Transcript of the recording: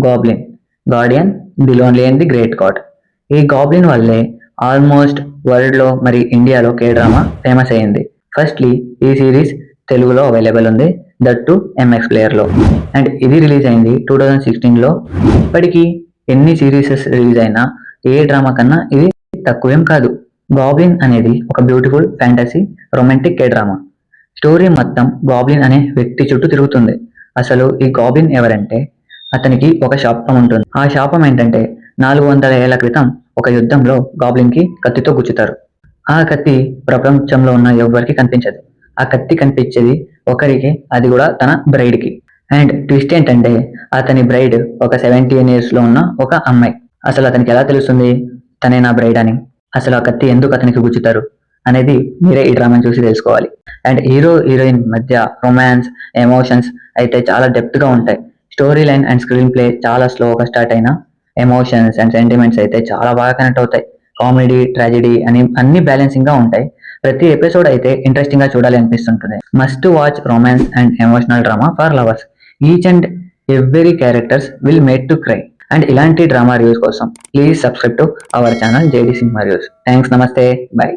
Goblin, Guardian, the lonely and the great God. ఈ goblin వల్లే almost world లో మరి ఇండియాలో కే డ్రామా ఫేమస్ అయింది. ఫస్ట్లీ ఈ సిరీస్ తెలుగులో అవైలబుల్ ఉంది, దట్ టు ఎంఎక్స్ ప్లేయర్ లో. అండ్ ఇది రిలీజ్ అయింది 2016 లో. ఇప్పటికీ ఎన్ని సిరీసెస్ రిలీజ్ అయినా ఏ డ్రామా కన్నా ఇది తక్కువేం కాదు. గాబ్లిన్ అనేది ఒక beautiful fantasy romantic K drama. Story మొత్తం గాబ్లిన్ అనే వ్యక్తి చుట్టూ తిరుగుతుంది. అసలు ఈ గాబ్లిన్ ఎవరంటే, అతనికి ఒక శాపం ఉంటుంది. ఆ శాపం ఏంటంటే 400 ఏళ్ల క్రితం ఒక యుద్ధంలో గాబ్లిన్ కి కత్తితో గుచ్చుతారు. ఆ కత్తి ప్రపంచంలో ఉన్న ఎవ్వరికి కనిపించదు. ఆ కత్తి కనిపించేది ఒకరికి, అది కూడా తన బ్రైడ్ కి. అండ్ ట్విస్ట్ ఏంటంటే అతని బ్రైడ్ ఒక 17 years లో ఉన్న ఒక అమ్మాయి. అసలు అతనికి ఎలా తెలుస్తుంది తనే నా బ్రైడ్ అని? అసలు ఆ కత్తి ఎందుకు అతనికి గుచ్చుతారు అనేది మీరే ఈ డ్రామాని చూసి తెలుసుకోవాలి. అండ్ హీరో హీరోయిన్ మధ్య రొమాన్స్, ఎమోషన్స్ అయితే చాలా డెప్త్ గా ఉంటాయి. Story line and screen play చాలా స్లోగా స్టార్ట్ అయినా ఎమోషన్స్ అండ్ సెంటిమెంట్స్ అయితే చాలా బాగా కనెక్ట్ అవుతాయి. కామెడీ, ట్రాజెడీ అని అన్ని బ్యాలెన్సింగ్ గా ఉంటాయి. ప్రతి ఎపిసోడ్ అయితే ఇంట్రెస్టింగ్ గా చూడాలి అనిపిస్తుంటుంది. Must watch romance and emotional drama for lovers. Each and every characters will made to cry. And ఇలాంటి డ్రామా రివ్యూస్ కోసం please subscribe to our channel JD Cinema Reviews. Thanks, నమస్తే, బై.